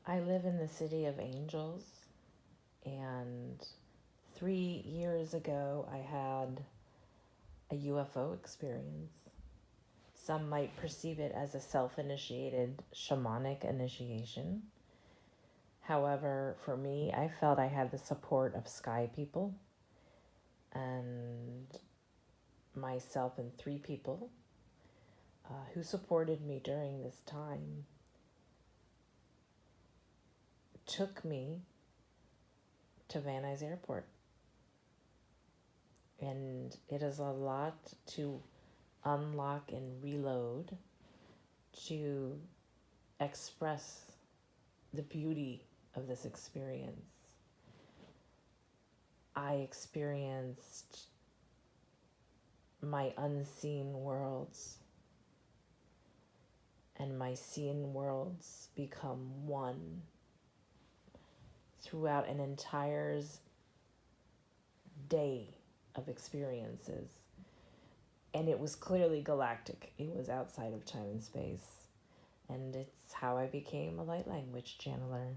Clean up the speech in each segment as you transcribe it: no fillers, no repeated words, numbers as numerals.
I live in the city of Angels, and 3 years ago I had a UFO experience. Some might perceive it as a self-initiated shamanic initiation. However, for me, I felt I had the support of sky people and myself and 3 people who supported me during this time took me to Nuys Airport. And it is a lot to unlock and reload to express the beauty of this experience. I experienced my unseen worlds and my seen worlds become one throughout an entire day of experiences. And it was clearly galactic. It was outside of time and space. And it's how I became a light language channeler.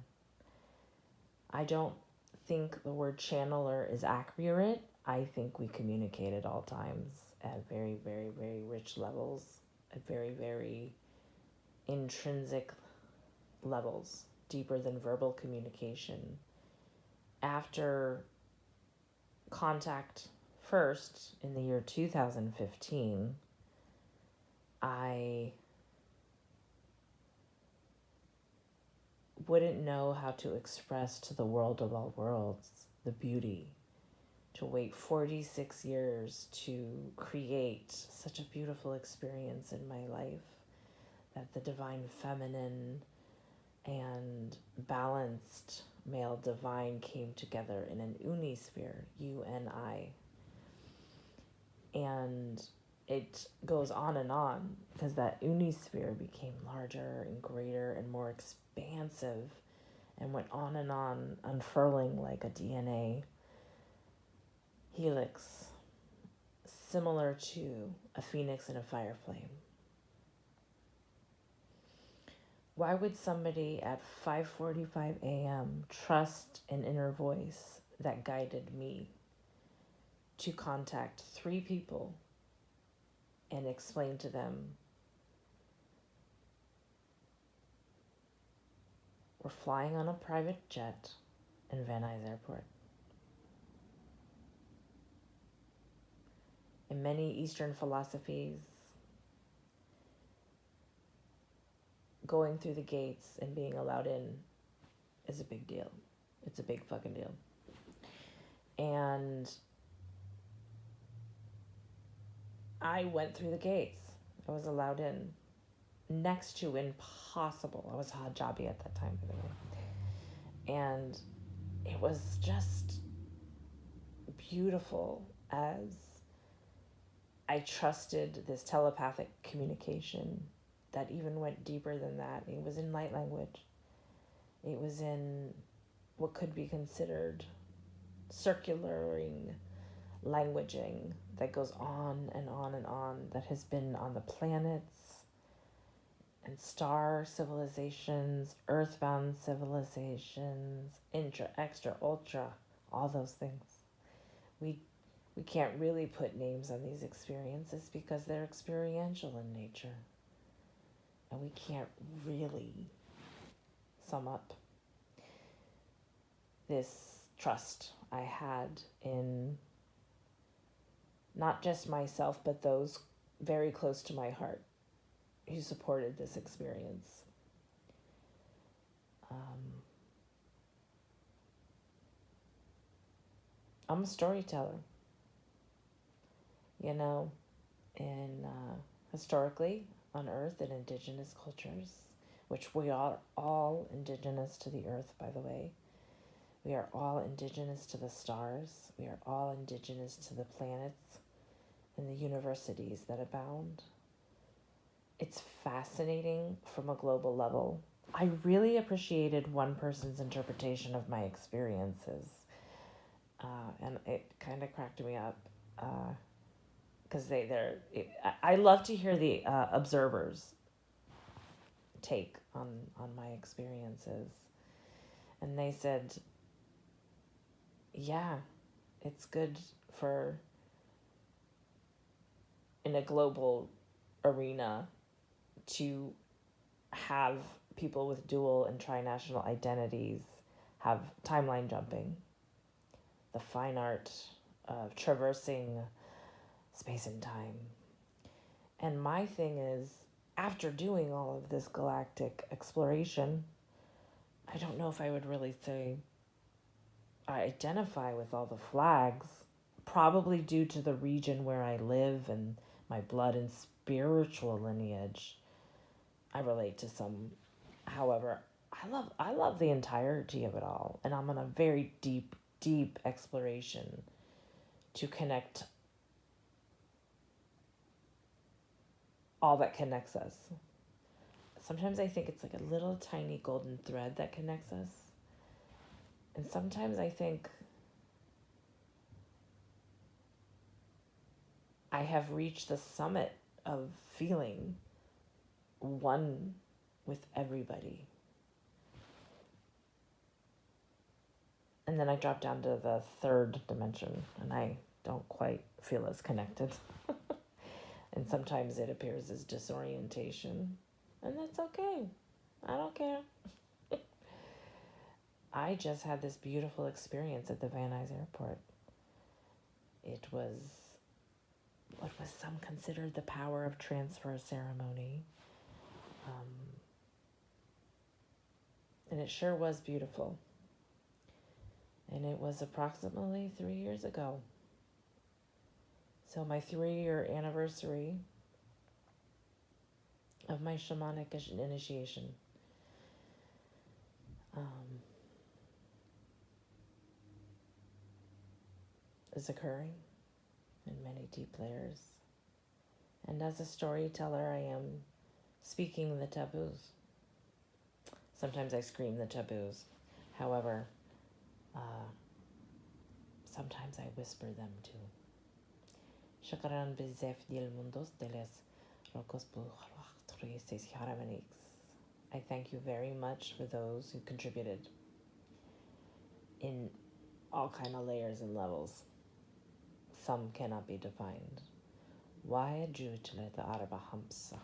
I don't think the word channeler is accurate. I think we communicate at all times at very, very, very rich levels, at very, very intrinsic levels, deeper than verbal communication. After contact first in the year 2015, I wouldn't know how to express to the world of all worlds the beauty. To wait 46 years to create such a beautiful experience in my life, that the divine feminine and balanced male divine came together in an unisphere, UNI. And it goes on because that unisphere became larger and greater and more expansive and went on, unfurling like a DNA helix, similar to a phoenix in a fire flame. Why would somebody at 5:45 a.m. trust an inner voice that guided me to contact 3 people and explain to them we're flying on a private jet in Nuys Airport? In many Eastern philosophies, going through the gates and being allowed in is a big deal. It's a big fucking deal. And I went through the gates. I was allowed in. Next to impossible. I was hijabi at that time, by the way. And it was just beautiful as I trusted this telepathic communication that even went deeper than that. It was in light language. It was in what could be considered circularing languaging that goes on and on and on, that has been on the planets and star civilizations, earthbound civilizations, intra, extra, ultra, all those things. We can't really put names on these experiences because they're experiential in nature. And we can't really sum up this trust I had in not just myself, but those very close to my heart who supported this experience. I'm a storyteller. You know, in historically on Earth in indigenous cultures, which we are all indigenous to the Earth, by the way. We are all indigenous to the stars. We are all indigenous to the planets and the universities that abound. It's fascinating from a global level. I really appreciated one person's interpretation of my experiences. And it kind of cracked me up. Because I love to hear the observers' take on my experiences. And they said, yeah, it's good for, in a global arena, to have people with dual and trinational identities have timeline jumping, the fine art of traversing space and time. And my thing is, after doing all of this galactic exploration, I don't know if I would really say I identify with all the flags, probably due to the region where I live and my blood and spiritual lineage. I relate to some. However, I love the entirety of it all, and I'm on a very deep exploration to connect all that connects us. Sometimes I think it's like a little tiny golden thread that connects us. And sometimes I think I have reached the summit of feeling one with everybody. And then I drop down to the third dimension and I don't quite feel as connected. And sometimes it appears as disorientation. And that's okay. I don't care. I just had this beautiful experience at the Nuys Airport. It was what was some considered the power of transfer ceremony. And it sure was beautiful. And it was approximately 3 years ago. So my 3-year anniversary of my shamanic initiation. Is occurring in many deep layers. And as a storyteller, I am speaking the taboos. Sometimes I scream the taboos. However, sometimes I whisper them too. Shukran bzef dil mundos deles rokos I thank you very much for those who contributed in all kind of layers and levels. Some cannot be defined. Why Jutle the Arba Hamsa?